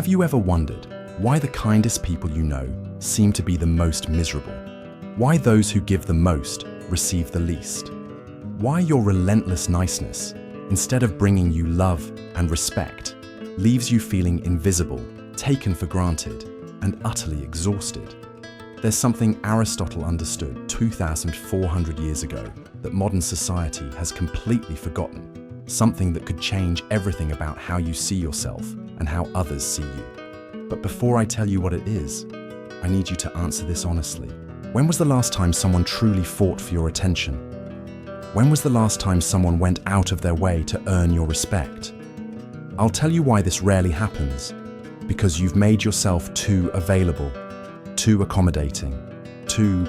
Have you ever wondered why the kindest people you know seem to be the most miserable? Why those who give the most receive the least? Why your relentless niceness, instead of bringing you love and respect, leaves you feeling invisible, taken for granted, and utterly exhausted? There's something Aristotle understood 2,400 years ago that modern society has completely forgotten, something that could change everything about how you see yourself and how others see you. But before I tell you what it is, I need you to answer this honestly. When was the last time someone truly fought for your attention? When was the last time someone went out of their way to earn your respect? I'll tell you why this rarely happens. Because you've made yourself too available, too accommodating, too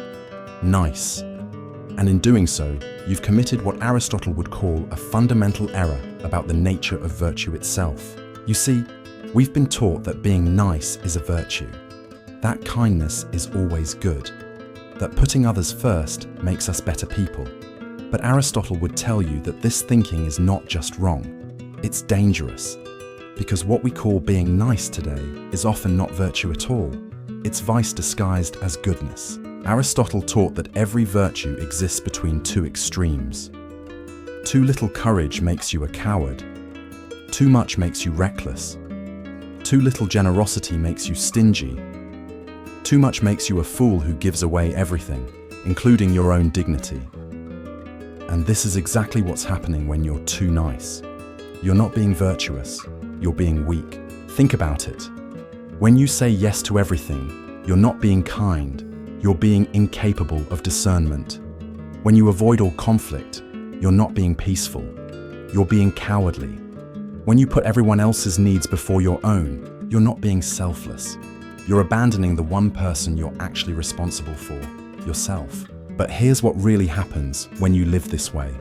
nice. And in doing so, you've committed what Aristotle would call a fundamental error about the nature of virtue itself. You see, we've been taught that being nice is a virtue, that kindness is always good, that putting others first makes us better people. But Aristotle would tell you that this thinking is not just wrong, it's dangerous. Because what we call being nice today is often not virtue at all. It's vice disguised as goodness. Aristotle taught that every virtue exists between two extremes. Too little courage makes you a coward. Too much makes you reckless. Too little generosity makes you stingy. Too much makes you a fool who gives away everything, including your own dignity. And this is exactly what's happening when you're too nice. You're not being virtuous. You're being weak. Think about it. When you say yes to everything, you're not being kind, you're being incapable of discernment. When you avoid all conflict, you're not being peaceful, you're being cowardly. When you put everyone else's needs before your own, you're not being selfless. You're abandoning the one person you're actually responsible for, yourself. But here's what really happens when you live this way.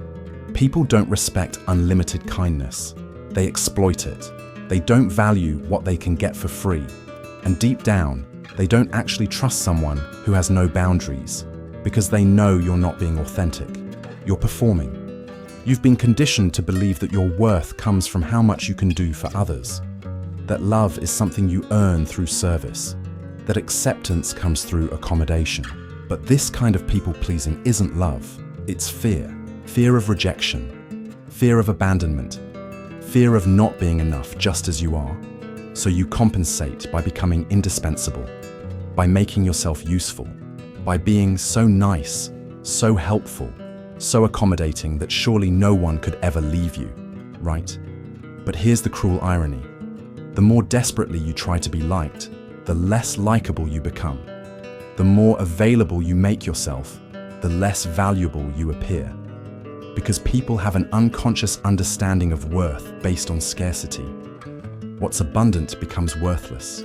People don't respect unlimited kindness. They exploit it. They don't value what they can get for free. And deep down, they don't actually trust someone who has no boundaries because they know you're not being authentic. You're performing. You've been conditioned to believe that your worth comes from how much you can do for others, that love is something you earn through service, that acceptance comes through accommodation. But this kind of people-pleasing isn't love, it's fear. Fear of rejection, fear of abandonment, fear of not being enough just as you are. So you compensate by becoming indispensable, by making yourself useful, by being so nice, so helpful, so accommodating that surely no one could ever leave you, right? But here's the cruel irony. The more desperately you try to be liked, the less likable you become. The more available you make yourself, the less valuable you appear. Because people have an unconscious understanding of worth based on scarcity. What's abundant becomes worthless.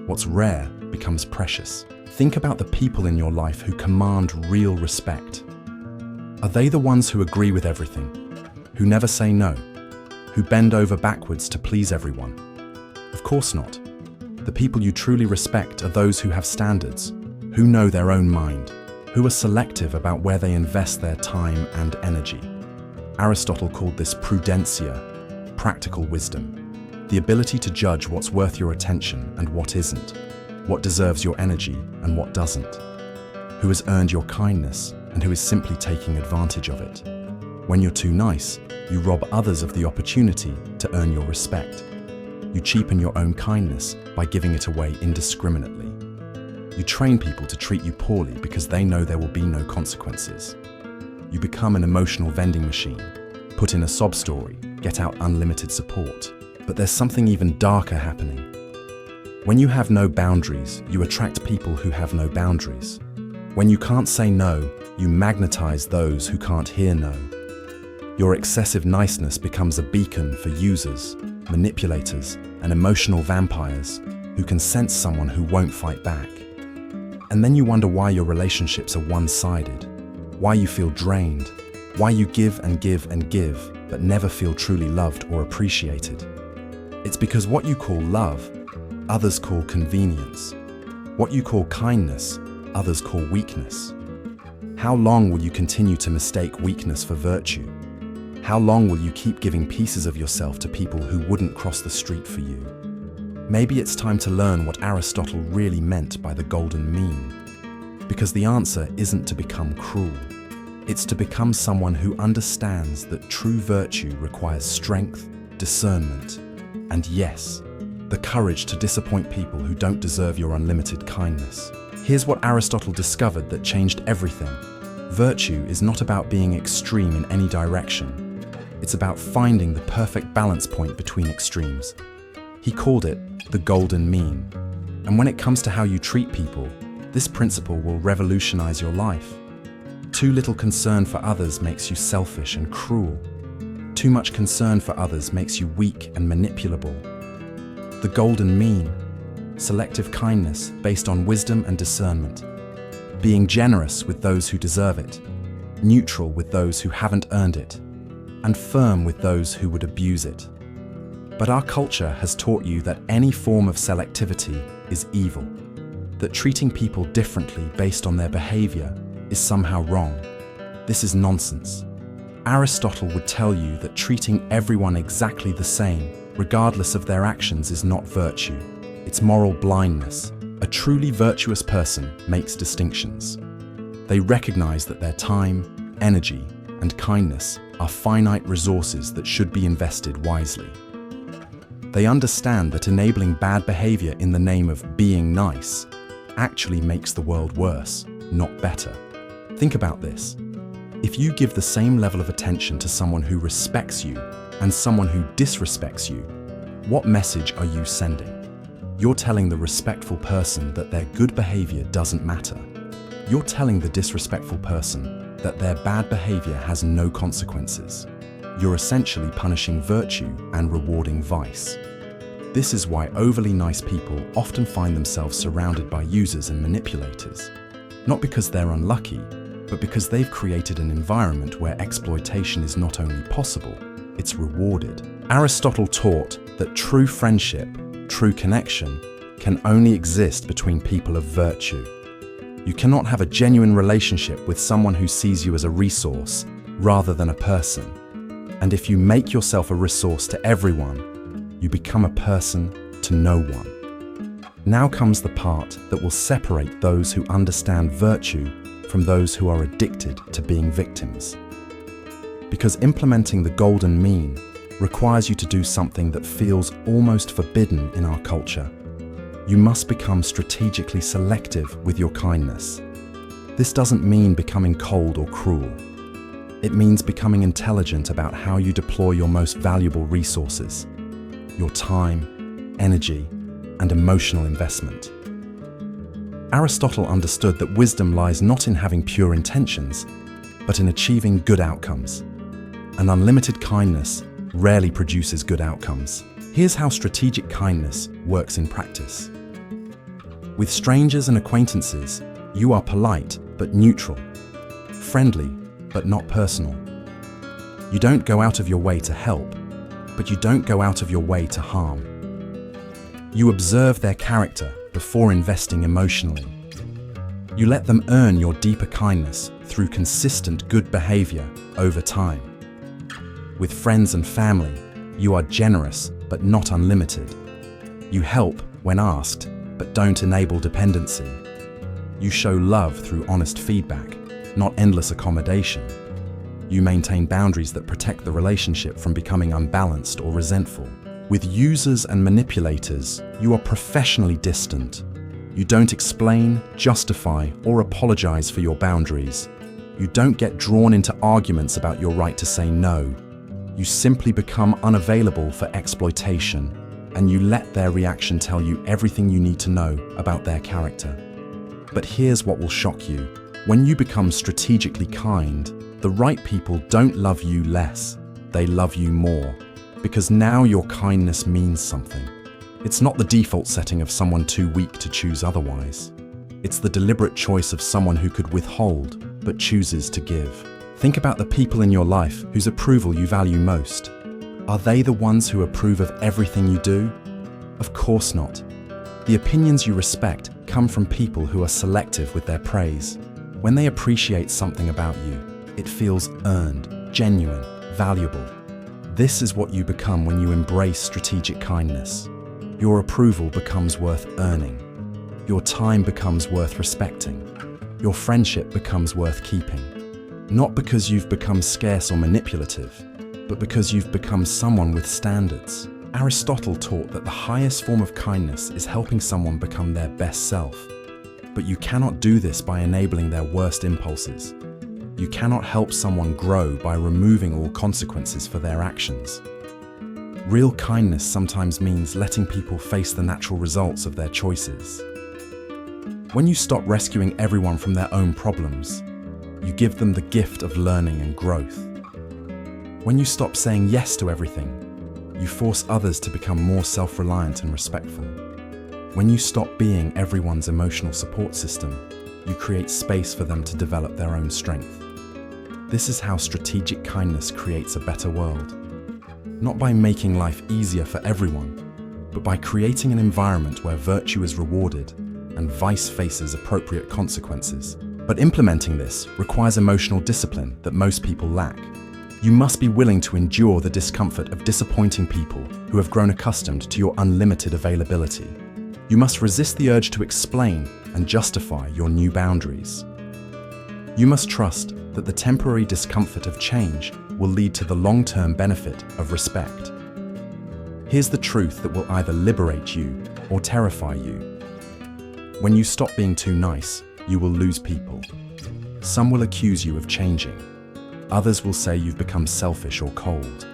What's rare becomes precious. Think about the people in your life who command real respect. Are they the ones who agree with everything, who never say no, who bend over backwards to please everyone? Of course not. The people you truly respect are those who have standards, who know their own mind, who are selective about where they invest their time and energy. Aristotle called this prudentia, practical wisdom, the ability to judge what's worth your attention and what isn't, what deserves your energy and what doesn't, who has earned your kindness and who is simply taking advantage of it. When you're too nice, you rob others of the opportunity to earn your respect. You cheapen your own kindness by giving it away indiscriminately. You train people to treat you poorly because they know there will be no consequences. You become an emotional vending machine, put in a sob story, get out unlimited support. But there's something even darker happening. When you have no boundaries, you attract people who have no boundaries. When you can't say no, you magnetize those who can't hear no. Your excessive niceness becomes a beacon for users, manipulators, and emotional vampires who can sense someone who won't fight back. And then you wonder why your relationships are one-sided, why you feel drained, why you give and give and give, but never feel truly loved or appreciated. It's because what you call love, others call convenience. What you call kindness, others call weakness. How long will you continue to mistake weakness for virtue? How long will you keep giving pieces of yourself to people who wouldn't cross the street for you? Maybe it's time to learn what Aristotle really meant by the golden mean. Because the answer isn't to become cruel. It's to become someone who understands that true virtue requires strength, discernment, and yes, the courage to disappoint people who don't deserve your unlimited kindness. Here's what Aristotle discovered that changed everything. Virtue is not about being extreme in any direction. It's about finding the perfect balance point between extremes. He called it the golden mean. And when it comes to how you treat people, this principle will revolutionize your life. Too little concern for others makes you selfish and cruel. Too much concern for others makes you weak and manipulable. The golden mean, selective kindness based on wisdom and discernment. Being generous with those who deserve it, neutral with those who haven't earned it, and firm with those who would abuse it. But our culture has taught you that any form of selectivity is evil, that treating people differently based on their behavior is somehow wrong. This is nonsense. Aristotle would tell you that treating everyone exactly the same, regardless of their actions, is not virtue. It's moral blindness. A truly virtuous person makes distinctions. They recognize that their time, energy, and kindness are finite resources that should be invested wisely. They understand that enabling bad behavior in the name of being nice actually makes the world worse, not better. Think about this. If you give the same level of attention to someone who respects you and someone who disrespects you, what message are you sending? You're telling the respectful person that their good behavior doesn't matter. You're telling the disrespectful person that their bad behavior has no consequences. You're essentially punishing virtue and rewarding vice. This is why overly nice people often find themselves surrounded by users and manipulators. Not because they're unlucky, but because they've created an environment where exploitation is not only possible, it's rewarded. Aristotle taught that true friendship, true connection, can only exist between people of virtue. You cannot have a genuine relationship with someone who sees you as a resource rather than a person. And if you make yourself a resource to everyone, you become a person to no one. Now comes the part that will separate those who understand virtue from those who are addicted to being victims. Because implementing the golden mean requires you to do something that feels almost forbidden in our culture. You must become strategically selective with your kindness. This doesn't mean becoming cold or cruel. It means becoming intelligent about how you deploy your most valuable resources, your time, energy, and emotional investment. Aristotle understood that wisdom lies not in having pure intentions, but in achieving good outcomes. And unlimited kindness rarely produces good outcomes. Here's how strategic kindness works in practice. With strangers and acquaintances, you are polite but neutral, friendly but not personal. You don't go out of your way to help, but you don't go out of your way to harm. You observe their character before investing emotionally. You let them earn your deeper kindness through consistent good behavior over time. With friends and family, you are generous but not unlimited. You help when asked, but don't enable dependency. You show love through honest feedback, not endless accommodation. You maintain boundaries that protect the relationship from becoming unbalanced or resentful. With users and manipulators, you are professionally distant. You don't explain, justify, or apologize for your boundaries. You don't get drawn into arguments about your right to say no. You simply become unavailable for exploitation, and you let their reaction tell you everything you need to know about their character. But here's what will shock you. When you become strategically kind, the right people don't love you less, they love you more. Because now your kindness means something. It's not the default setting of someone too weak to choose otherwise. It's the deliberate choice of someone who could withhold, but chooses to give. Think about the people in your life whose approval you value most. Are they the ones who approve of everything you do? Of course not. The opinions you respect come from people who are selective with their praise. When they appreciate something about you, it feels earned, genuine, valuable. This is what you become when you embrace strategic kindness. Your approval becomes worth earning. Your time becomes worth respecting. Your friendship becomes worth keeping. Not because you've become scarce or manipulative, but because you've become someone with standards. Aristotle taught that the highest form of kindness is helping someone become their best self. But you cannot do this by enabling their worst impulses. You cannot help someone grow by removing all consequences for their actions. Real kindness sometimes means letting people face the natural results of their choices. When you stop rescuing everyone from their own problems, you give them the gift of learning and growth. When you stop saying yes to everything, you force others to become more self-reliant and respectful. When you stop being everyone's emotional support system, you create space for them to develop their own strength. This is how strategic kindness creates a better world. Not by making life easier for everyone, but by creating an environment where virtue is rewarded and vice faces appropriate consequences. But implementing this requires emotional discipline that most people lack. You must be willing to endure the discomfort of disappointing people who have grown accustomed to your unlimited availability. You must resist the urge to explain and justify your new boundaries. You must trust that the temporary discomfort of change will lead to the long-term benefit of respect. Here's the truth that will either liberate you or terrify you. When you stop being too nice, you will lose people. Some will accuse you of changing. Others will say you've become selfish or cold.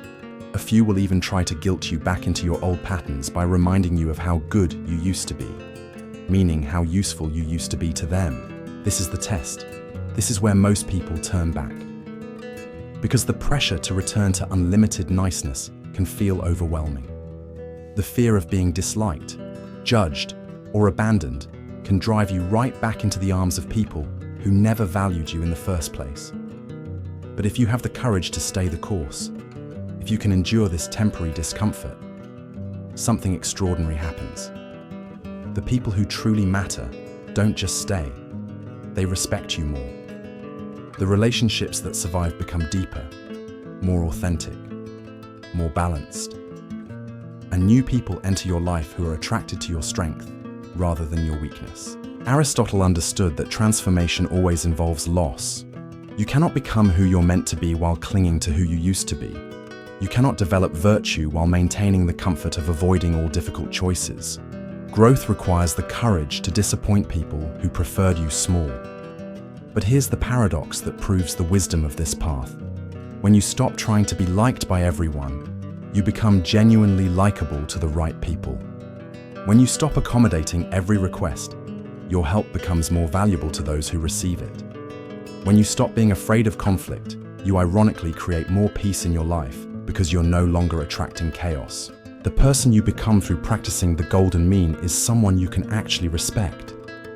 A few will even try to guilt you back into your old patterns by reminding you of how good you used to be, meaning how useful you used to be to them. This is the test. This is where most people turn back. Because the pressure to return to unlimited niceness can feel overwhelming. The fear of being disliked, judged, or abandoned can drive you right back into the arms of people who never valued you in the first place. But if you have the courage to stay the course, if you can endure this temporary discomfort, something extraordinary happens. The people who truly matter don't just stay, they respect you more. The relationships that survive become deeper, more authentic, more balanced. And new people enter your life who are attracted to your strength rather than your weakness. Aristotle understood that transformation always involves loss. You cannot become who you're meant to be while clinging to who you used to be. You cannot develop virtue while maintaining the comfort of avoiding all difficult choices. Growth requires the courage to disappoint people who preferred you small. But here's the paradox that proves the wisdom of this path. When you stop trying to be liked by everyone, you become genuinely likable to the right people. When you stop accommodating every request, your help becomes more valuable to those who receive it. When you stop being afraid of conflict, you ironically create more peace in your life because you're no longer attracting chaos. The person you become through practicing the golden mean is someone you can actually respect.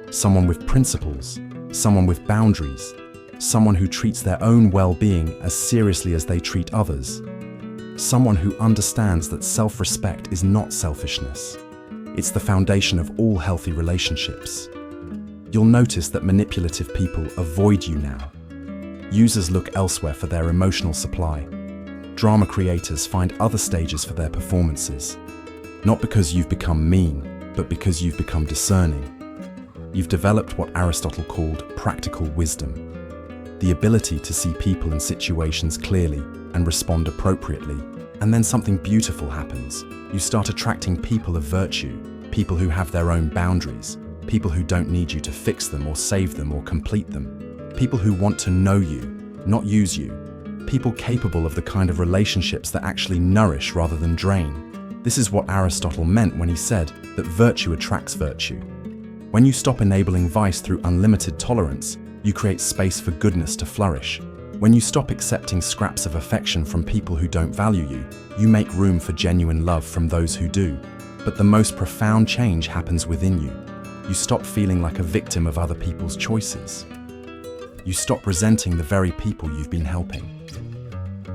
Someone with principles, someone with boundaries, someone who treats their own well-being as seriously as they treat others. Someone who understands that self-respect is not selfishness. It's the foundation of all healthy relationships. You'll notice that manipulative people avoid you now. Users look elsewhere for their emotional supply. Drama creators find other stages for their performances. Not because you've become mean, but because you've become discerning. You've developed what Aristotle called practical wisdom, the ability to see people and situations clearly and respond appropriately. And then something beautiful happens. You start attracting people of virtue, people who have their own boundaries, people who don't need you to fix them or save them or complete them, people who want to know you, not use you, people capable of the kind of relationships that actually nourish rather than drain. This is what Aristotle meant when he said that virtue attracts virtue. When you stop enabling vice through unlimited tolerance, you create space for goodness to flourish. When you stop accepting scraps of affection from people who don't value you, you make room for genuine love from those who do. But the most profound change happens within you. You stop feeling like a victim of other people's choices. You stop resenting the very people you've been helping.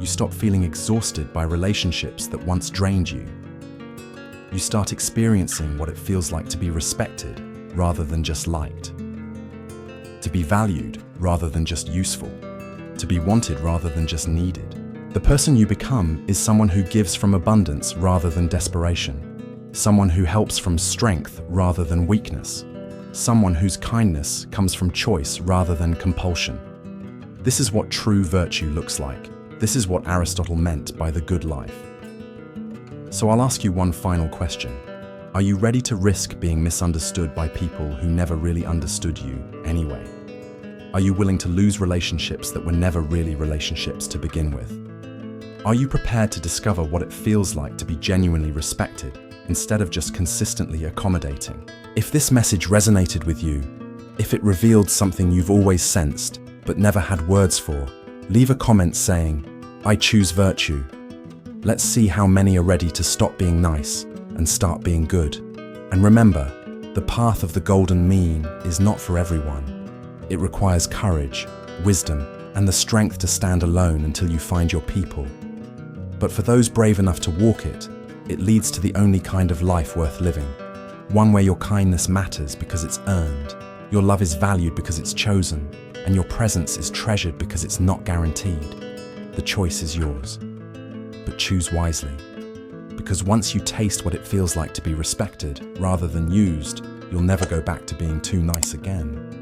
You stop feeling exhausted by relationships that once drained you. You start experiencing what it feels like to be respected rather than just liked. To be valued rather than just useful. To be wanted rather than just needed. The person you become is someone who gives from abundance rather than desperation. someone who helps from strength rather than weakness, someone whose kindness comes from choice rather than compulsion. This is what true virtue looks like. This is what Aristotle meant by the good life. So I'll ask you one final question. Are you ready to risk being misunderstood by people who never really understood you anyway? Are you willing to lose relationships that were never really relationships to begin with? Are you prepared to discover what it feels like to be genuinely respected instead of just consistently accommodating? If this message resonated with you, if it revealed something you've always sensed but never had words for, leave a comment saying, "I choose virtue." Let's see how many are ready to stop being nice and start being good. And remember, the path of the golden mean is not for everyone. It requires courage, wisdom, and the strength to stand alone until you find your people. But for those brave enough to walk it, it leads to the only kind of life worth living. One where your kindness matters because it's earned, your love is valued because it's chosen, and your presence is treasured because it's not guaranteed. The choice is yours. But choose wisely. Because once you taste what it feels like to be respected rather than used, you'll never go back to being too nice again.